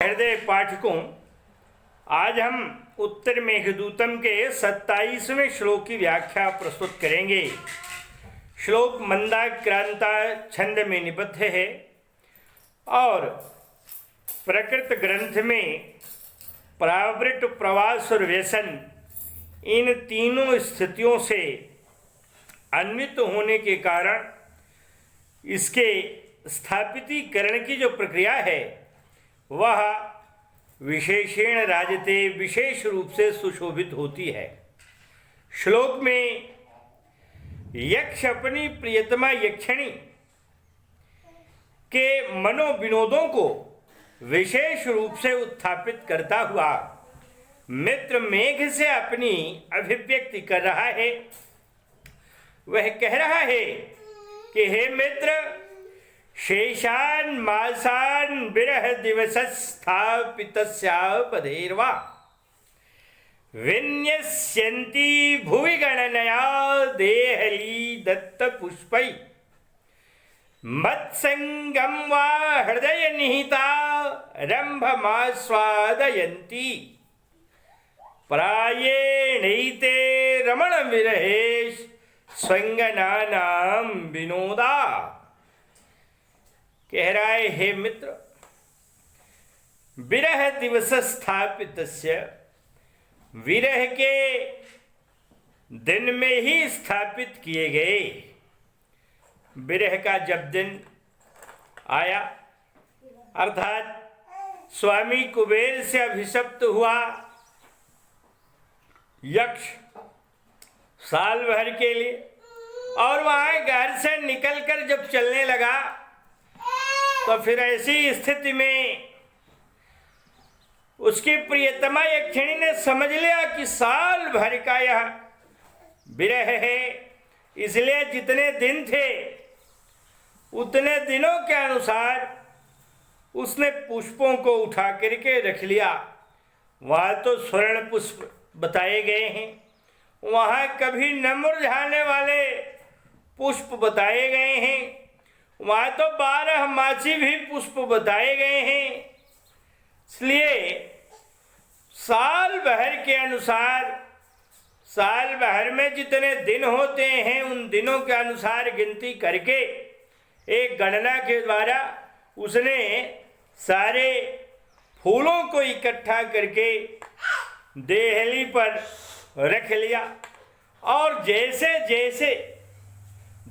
हृदय पाठकों, आज हम उत्तर मेघदूतम के 27वें श्लोक की व्याख्या प्रस्तुत करेंगे। श्लोक मंदाक्रांता छंद में निबद्ध है और प्रकृत ग्रंथ में प्रावृत, प्रवास और व्यसन इन तीनों स्थितियों से अन्वित होने के कारण इसके स्थापितीकरण की जो प्रक्रिया है वह विशेषेण राजते, विशेष रूप से सुशोभित होती है। श्लोक में यक्ष अपनी प्रियतमा यक्षिणी के मनोविनोदों को विशेष रूप से उत्थापित करता हुआ मित्र मेघ से अपनी अभिव्यक्ति कर रहा है। वह कह रहा है कि हे मित्र, शेषान मासान विरह दिवसस्थापितस्यापधेर्वा विन्यस्यन्ति भुवि गणनया देहली दत्त पुष्पै मत्संगम वा हृदय निहिता रंभमास्वादयन्ति प्रायेणैते रमण विरहेश स्वंगनानां विनोदा। कह रहा है, हे मित्र, विरह दिवस स्थापितस्य, विरह के दिन में ही स्थापित किए गए। विरह का जब दिन आया अर्थात स्वामी कुबेर से अभिशप्त हुआ यक्ष साल भर के लिए, और वहां घर से निकलकर जब चलने लगा तो फिर ऐसी स्थिति में उसकी प्रियतमा यक्षिणी ने समझ लिया कि साल भर का यह विरह है, इसलिए जितने दिन थे उतने दिनों के अनुसार उसने पुष्पों को उठा करके रख लिया। वहाँ तो स्वर्ण पुष्प बताए गए हैं, वहाँ कभी न मुरझाने वाले पुष्प बताए गए हैं, वहाँ तो 12 मासी भी पुष्प बताए गए हैं। इसलिए साल भर के अनुसार, साल भर में जितने दिन होते हैं उन दिनों के अनुसार गिनती करके एक गणना के द्वारा उसने सारे फूलों को इकट्ठा करके देहली पर रख लिया। और जैसे जैसे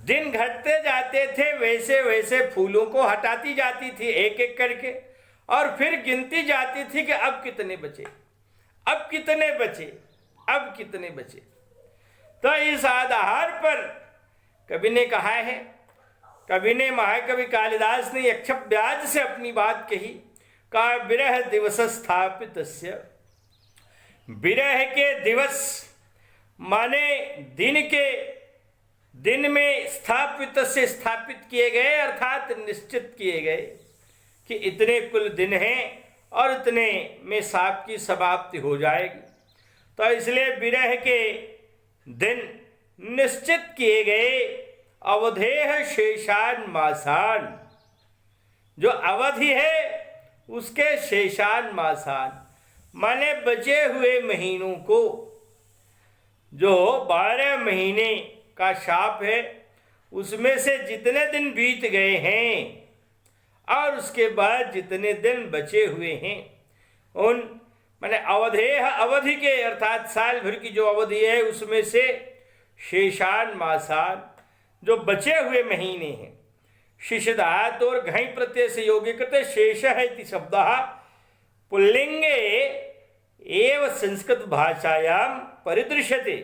दिन घटते जाते थे वैसे वैसे फूलों को हटाती जाती थी एक एक करके, और फिर गिनती जाती थी कि अब कितने बचे, अब कितने बचे, अब कितने बचे। तो इस आधार पर कवि ने कहा है, कवि ने, महाकवि कालिदास ने यक्ष ब्याज से अपनी बात कही, का विरह दिवस स्थापितस्य, विरह के दिवस माने दिन के, दिन में स्थापित से स्थापित किए गए अर्थात निश्चित किए गए कि इतने कुल दिन हैं और इतने में साप की समाप्ति हो जाएगी। तो इसलिए विरह के दिन निश्चित किए गए। अवधेह शेषान मासान, जो अवधि है उसके शेषान मासान माने बचे हुए महीनों को, जो 12 महीने का शाप है उसमें से जितने दिन बीत गए हैं और उसके बाद जितने दिन बचे हुए हैं उन माने अवधेह, अवधि के अर्थात साल भर की जो अवधि है उसमें से शेषान मासान, जो बचे हुए महीने हैं। शिशधात और घई प्रत्यय से योग्य करते शेष है इति शब्दः पुल्लिंगे एव संस्कृत भाषायाम परिदृश्यते।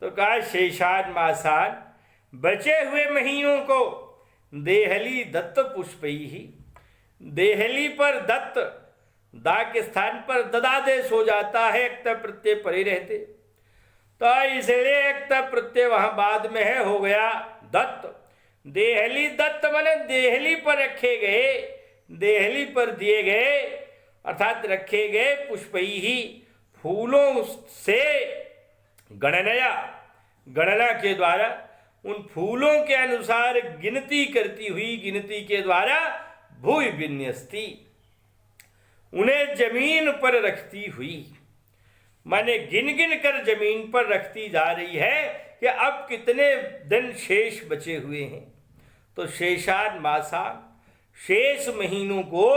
तो कहा शेषान मासान, बचे हुए महीनों को देहली दत्त पुष्पैहि, देहली पर दत्त, दा के स्थान पर ददादेश हो जाता है, एक प्रत्यय परे रहते, तो इसलिए एक प्रत्यय वहां बाद में है, हो गया दत्त। देहली दत्त माने देहली पर रखे गए, देहली पर दिए गए अर्थात रखे गए पुष्पैहि, फूलों से, गणनया, गणना के द्वारा उन फूलों के अनुसार गिनती करती हुई गिनती के द्वारा भूय विन्यस्ती, उन्हें जमीन पर रखती हुई, माने गिन गिन कर जमीन पर रखती जा रही है कि अब कितने दिन शेष बचे हुए हैं। तो शेषान मासान, शेष महीनों को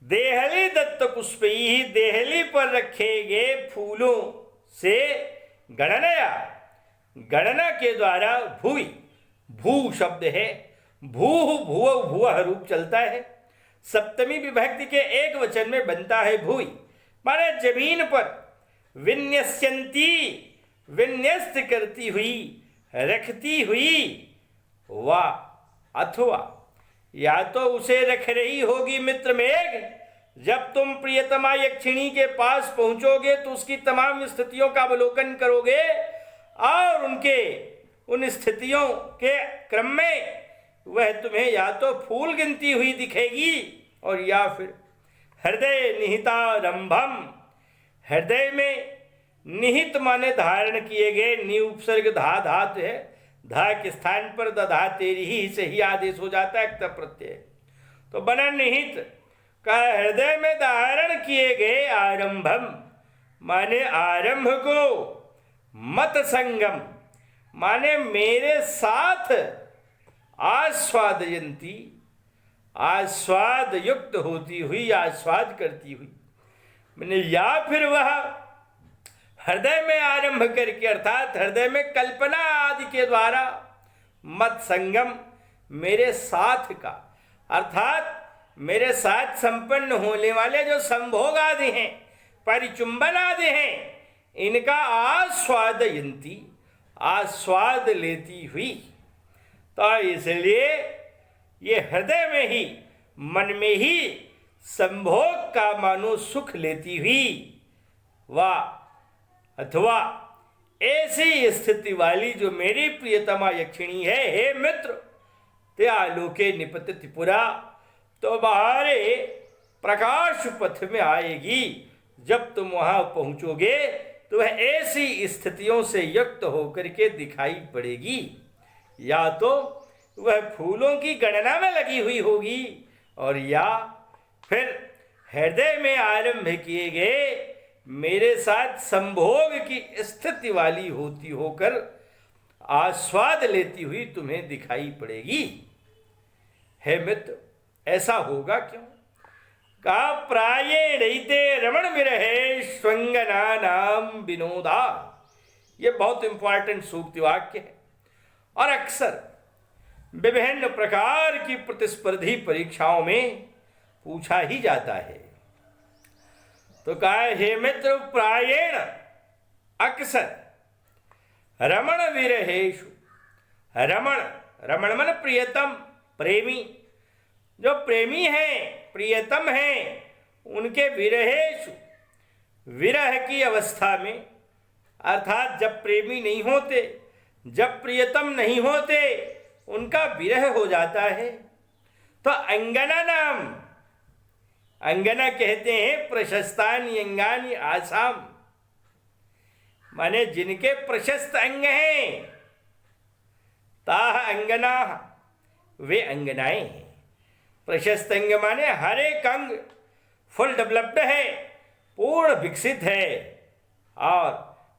देहली दत्त पुष्पी, देहली पर रखे गए फूलों से गणनया, गणना के द्वारा भूई, भू शब्द है, भू भुव भुवः रूप चलता है, सप्तमी विभक्ति के एक वचन में बनता है भूई, माने जमीन पर विन्यस्यन्ती, विन्यस्त करती हुई, रखती हुई, वा अथवा या तो उसे रख रही होगी मित्र मेघ, जब तुम प्रियतमा यक्षिणी के पास पहुंचोगे तो उसकी तमाम स्थितियों का अवलोकन करोगे और उनके उन स्थितियों के क्रम में वह तुम्हें या तो फूल गिनती हुई दिखेगी और या फिर हृदय निहितारंभम, हृदय में निहित माने धारण किए गए, नि उपसर्ग धा धातु है, धा के स्थान पर दधा तेरी ही से ही आदेश हो जाता है क्त प्रत्यय, तो बना निहित का हृदय में धारण किए गए आरंभम माने आरंभ को, मत संगम माने मेरे साथ आस्वादयंती, आस्वाद युक्त होती हुई, आस्वाद करती हुई, मैंने या फिर वह हृदय में आरंभ करके अर्थात हृदय में कल्पना आदि के द्वारा मत संगम मेरे साथ का, अर्थात मेरे साथ संपन्न होने वाले जो संभोग आदि हैं, परिचुंबन आदि हैं, इनका आस्वादयंती, आस्वाद लेती हुई। तो इसलिए ये हृदय में ही, मन में ही संभोग का मानो सुख लेती हुई, वा अथवा ऐसी स्थिति वाली जो मेरी प्रियतमा यक्षिणी है, हे मित्र, ते आलोके निपतित पुरा, तो बाहरे प्रकाश पथ में आएगी। जब तुम वहां पहुंचोगे तो वह ऐसी स्थितियों से युक्त होकर के दिखाई पड़ेगी, या तो वह फूलों की गणना में लगी हुई होगी और या फिर हृदय में आरंभ किए गए मेरे साथ संभोग की स्थिति वाली होती होकर आस्वाद लेती हुई तुम्हें दिखाई पड़ेगी। हे मित्र, ऐसा होगा क्यों? का प्राये रहिते रमण विरहे स्वंगना नाम विनोदा, ये बहुत इंपॉर्टेंट सूक्ति वाक्य है और अक्सर विभिन्न प्रकार की प्रतिस्पर्धी परीक्षाओं में पूछा ही जाता है। तो कहा, हे मित्र, प्रायेण अक्सर रमण विरहेषु, रमण, रमण मन प्रियतम, प्रेमी, जो प्रेमी हैं, प्रियतम हैं, उनके विरहेषु, विरह की अवस्था में, अर्थात जब प्रेमी नहीं होते, जब प्रियतम नहीं होते, उनका विरह हो जाता है। तो अंगना नाम, अंगना कहते हैं प्रशस्तानि अंगानि आसाम, माने जिनके प्रशस्त अंग हैं, ताह अंगना, वे अंगनाएं हैं। प्रशस्त अंग माने हर एक अंग फुल डेवलप्ड है, पूर्ण विकसित है और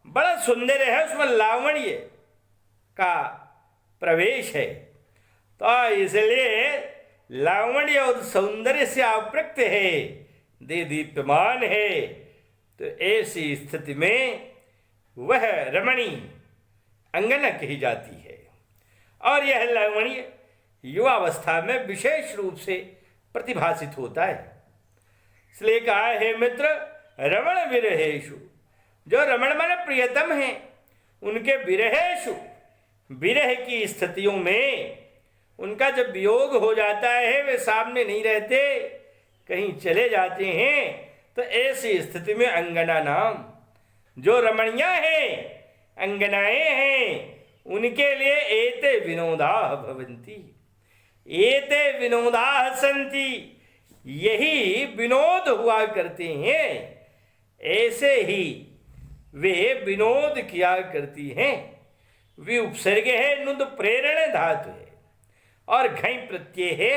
बड़ा सुंदर है, उसमें लावण्य का प्रवेश है। तो इसलिए लावण्य और सौंदर्य से आवृत है, दे दीप्यमान है। तो ऐसी स्थिति में वह रमणी अंगना कही जाती है और यह लावण्य युवावस्था में विशेष रूप से प्रतिभासित होता है। इसलिए कहा, हे मित्र, रमण विरहेषु, जो रमण मन प्रियतम हैं, उनके विरहेषु, विरह की स्थितियों में उनका जब वियोग हो जाता है, वे सामने नहीं रहते, कहीं चले जाते हैं, तो ऐसी स्थिति में अंगना नाम, जो रमणियां हैं, अंगनाएं हैं, उनके लिए एते विनोदा भवन्ति, एते विनोदा सन्ति, यही विनोद हुआ करते हैं, ऐसे ही वे विनोद किया करती हैं। वे उपसर्ग है, नुद प्रेरण धातु है और घई प्रत्यय है,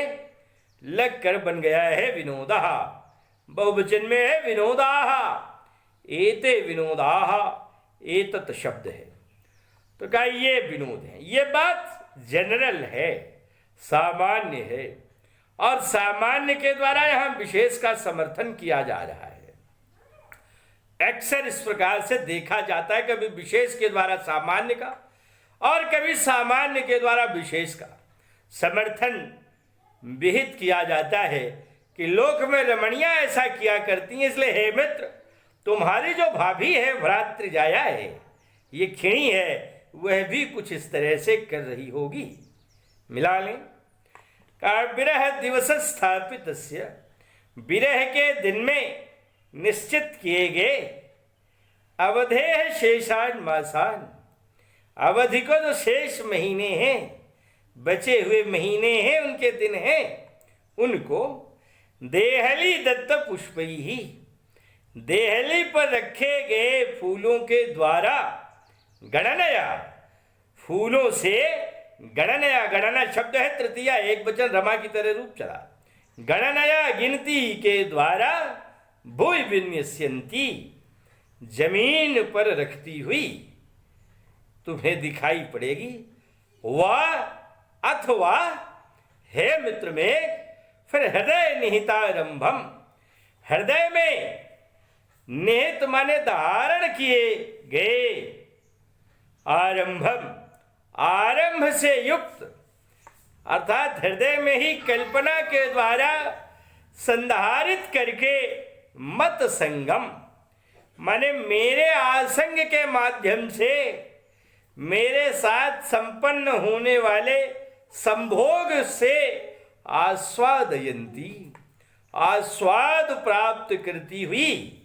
लग कर बन गया है विनोदा, बहुवचन में है विनोदाः, एते विनोदाः, एतत् शब्द है। तो कहा ये विनोद है। ये बात जनरल है, सामान्य है, और सामान्य के द्वारा यहां विशेष का समर्थन किया जा रहा है। अक्सर इस प्रकार से देखा जाता है, कभी विशेष के द्वारा सामान्य का और कभी सामान्य के द्वारा विशेष का समर्थन विहित किया जाता है कि लोक में रमणियां ऐसा किया करती हैं, इसलिए हे मित्र, तुम्हारी जो भाभी है भ्रातृजाया है, ये खिणी है, वह भी कुछ इस तरह से कर रही होगी। मिला लें। का विरह दिवस स्थापित, विरह के दिन में निश्चित किए गए अवधेह शेषान मासान, अवधि को जो शेष महीने हैं, बचे हुए महीने हैं, उनके दिन हैं, उनको देहली दत्त पुष्पई ही, देहली पर रखे गए फूलों के द्वारा, गणनया, फूलों से गणनया, गणना शब्द है तृतीया एक वचन रमा की तरह रूप चला, गणनया गिनती के द्वारा, भूय विन्यस्यन्ति, जमीन पर रखती हुई तुम्हें दिखाई पड़ेगी। वह अथवा हे मित्र में फिर हृदय निहितारंभम, हृदय में निहित माने धारण किए गए, आरंभम, आरंभ से युक्त, अर्थात हृदय में ही कल्पना के द्वारा संधारित करके मत संगम, माने मेरे आसंग के माध्यम से मेरे साथ संपन्न होने वाले संभोग से आस्वादयंती, आस्वाद प्राप्त करती हुई,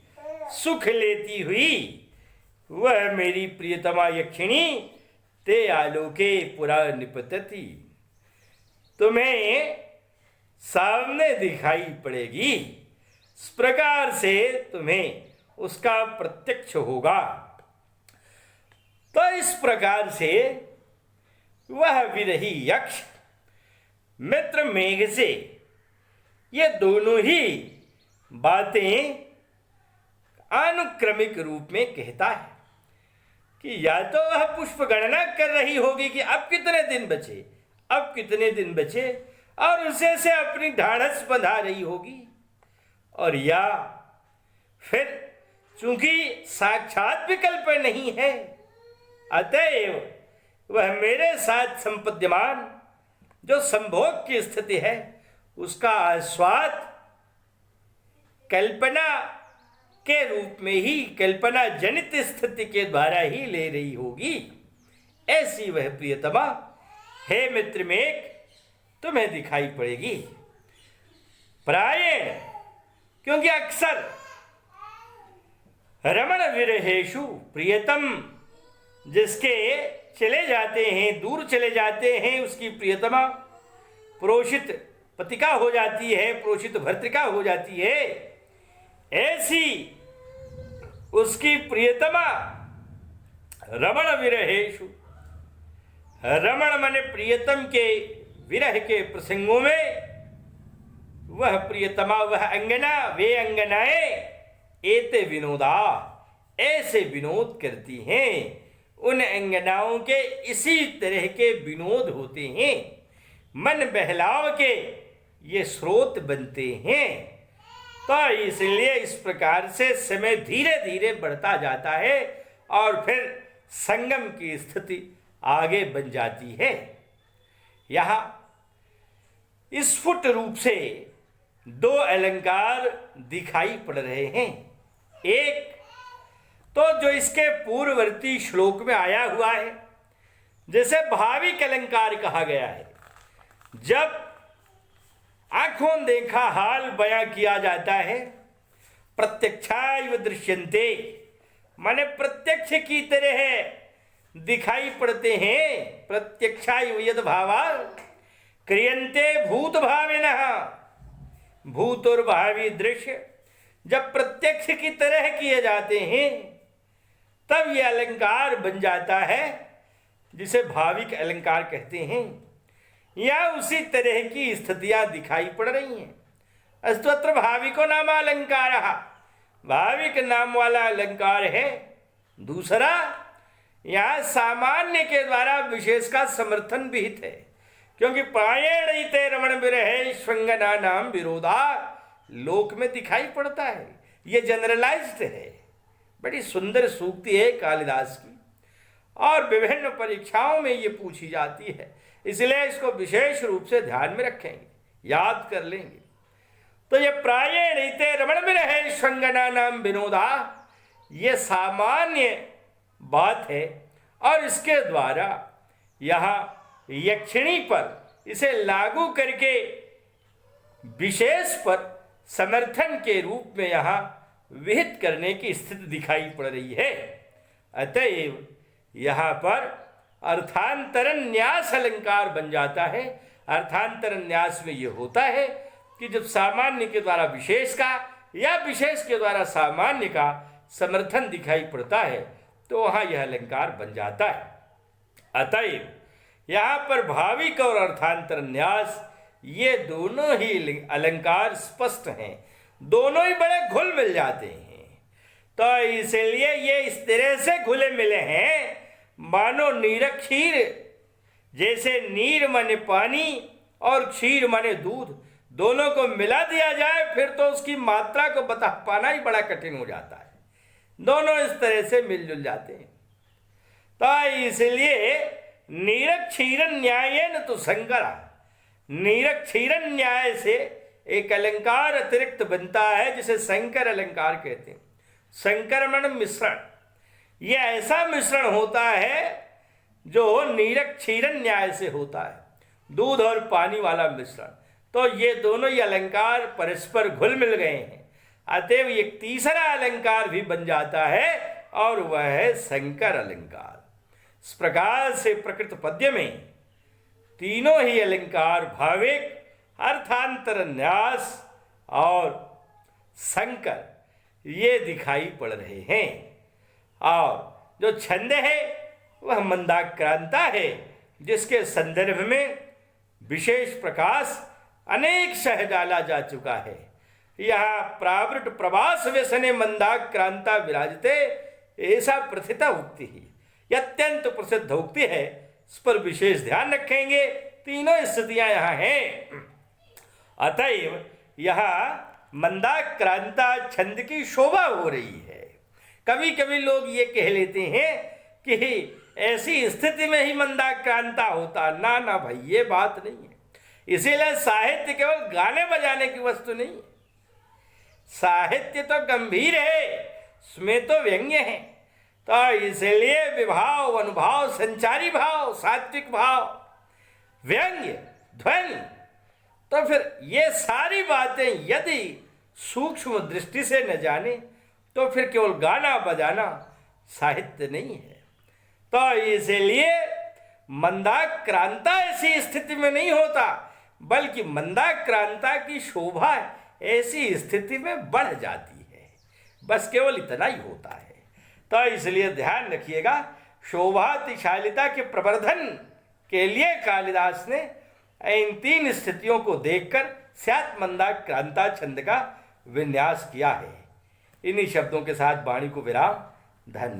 सुख लेती हुई, वह मेरी प्रियतमा यक्षिणी ते आलोके पुरा निपतति, तुम्हें सामने दिखाई पड़ेगी। इस प्रकार से तुम्हें उसका प्रत्यक्ष होगा। तो इस प्रकार से वह विरही यक्ष मित्र मेघ से ये दोनों ही बातें अनुक्रमिक रूप में कहता है कि या तो वह पुष्प गणना कर रही होगी कि अब कितने दिन बचे, अब कितने दिन बचे, और उसे से अपनी ढाढ़स बंधा रही होगी, और या फिर चूंकि साक्षात विकल्प नहीं है, अतएव वह मेरे साथ संपद्यमान जो संभोग की स्थिति है उसका आस्वाद कल्पना के रूप में ही, कल्पना जनित स्थिति के द्वारा ही ले रही होगी। ऐसी वह प्रियतमा हे मित्र में तुम्हें दिखाई पड़ेगी। प्रायः, क्योंकि अक्सर रमण विरहेशु, प्रियतम जिसके चले जाते हैं, दूर चले जाते हैं, उसकी प्रियतमा प्रोषित पतिका हो जाती है, प्रोषित भर्तृका हो जाती है, ऐसी उसकी प्रियतमा रमण विरहेशु, रमण माने प्रियतम के विरह के प्रसंगों में वह प्रियतमा, वह अंगना, वे अंगनाएं एते विनोदा, ऐसे विनोद करती हैं। उन अंगनाओं के इसी तरह के विनोद होते हैं, मन बहलाव के ये स्रोत बनते हैं। तो इसलिए इस प्रकार से समय धीरे धीरे बढ़ता जाता है और फिर संगम की स्थिति आगे बन जाती है। यहाँ स्फुट रूप से दो अलंकार दिखाई पड़ रहे हैं। एक तो जो इसके पूर्ववर्ती श्लोक में आया हुआ है, जैसे भाविक अलंकार कहा गया है, जब आंखों देखा हाल बयां किया जाता है, प्रत्यक्षाय दृश्यन्ते, माने प्रत्यक्ष की तरह दिखाई पड़ते हैं। प्रत्यक्षाय यद भावा क्रियन्ते भूत भाविनः, भूत और भावी दृश्य जब प्रत्यक्ष की तरह किए जाते हैं तब यह अलंकार बन जाता है, जिसे भाविक अलंकार कहते हैं। या उसी तरह की स्थितियां दिखाई पड़ रही हैं। अस्तोत्र भाविको नाम अलंकार, भाविक नाम वाला अलंकार है। दूसरा, यहाँ सामान्य के द्वारा विशेष का समर्थन विहित है, क्योंकि प्रायेण इते रमण विरहे श्वंगना नाम विरोधा लोक में दिखाई पड़ता है। ये जनरलाइज्ड है। बड़ी सुंदर सूक्ति है कालिदास की, और विभिन्न परीक्षाओं में ये पूछी जाती है, इसलिए इसको विशेष रूप से ध्यान में रखेंगे, याद कर लेंगे। तो ये प्रायेण इते रमण विरहे श्वंगना नाम विनोदा, ये सामान्य बात है, और इसके द्वारा यहाँ यक्षिणी पर इसे लागू करके विशेष पर समर्थन के रूप में यहाँ विहित करने की स्थिति दिखाई पड़ रही है। अतएव यहाँ पर अर्थांतरण न्यास अलंकार बन जाता है। अर्थांतरण न्यास में ये होता है कि जब सामान्य के द्वारा विशेष का या विशेष के द्वारा सामान्य का समर्थन दिखाई पड़ता है, तो वहाँ यह अलंकार बन जाता है। अतएव यहाँ पर भाविक और अर्थांतर न्यास ये दोनों ही अलंकार स्पष्ट हैं, दोनों ही बड़े घुल मिल जाते हैं। तो इसलिए ये इस तरह से घुले मिले हैं मानो नीर क्षीर, जैसे नीर माने पानी और क्षीर माने दूध, दोनों को मिला दिया जाए फिर तो उसकी मात्रा को बता पाना ही बड़ा कठिन हो जाता है। दोनों इस तरह से मिलजुल जाते हैं। तो इसलिए नीरक्षीरन न्यायेन तो संकरा, नीरक्षीरन न्याय से एक अलंकार अतिरिक्त बनता है जिसे संकर अलंकार कहते हैं। संकरमण मिश्रण, यह ऐसा मिश्रण होता है जो नीरक्षीरन न्याय से होता है, दूध और पानी वाला मिश्रण। तो ये दोनों ही अलंकार परस्पर घुल मिल गए हैं, अतएव एक तीसरा अलंकार भी बन जाता है और वह है संकर अलंकार। इस प्रकार से प्रकृत पद्य में तीनों ही अलंकार भाविक, अर्थांतर न्यास और संकर ये दिखाई पड़ रहे हैं। और जो छंद है वह मंदाक्रांता है, जिसके संदर्भ में विशेष प्रकाश अनेक सह डाला जा चुका है। यहाँ प्रावृट प्रवास व्यसने मंदाक्रांता विराजते, ऐसा प्रथिता उक्ति ही अत्यंत प्रसिद्ध उक्ति है। इस पर विशेष ध्यान रखेंगे। तीनों स्थितियां यहाँ हैं। अतएव यहाँ मंदाक्रांता छंद की शोभा हो रही है। कभी कभी लोग ये कह लेते हैं कि ऐसी स्थिति में ही मंदाक्रांता होता, ना ना भाई, ये बात नहीं है। इसीलिए साहित्य केवल गाने बजाने की वस्तु नहीं है। साहित्य तो गंभीर है, उसमें तो व्यंग्य है। तो इसलिए विभाव, अनुभाव, संचारी भाव, सात्विक भाव, व्यंग्य, ध्वनि, तो फिर ये सारी बातें यदि सूक्ष्म दृष्टि से न जाने तो फिर केवल गाना बजाना साहित्य नहीं है। तो इसलिए मंदाक्रांता ऐसी स्थिति में नहीं होता, बल्कि मंदाक्रांता की शोभा ऐसी स्थिति में बढ़ जाती है। बस केवल इतना ही होता है। तो इसलिए ध्यान रखिएगा, शोभातिशालिता के प्रवर्धन के लिए कालिदास ने इन तीन स्थितियों को देखकर स्यात् मंदाक्रांता छंद का विन्यास किया है। इन्हीं शब्दों के साथ वाणी को विराम। धन्यवाद।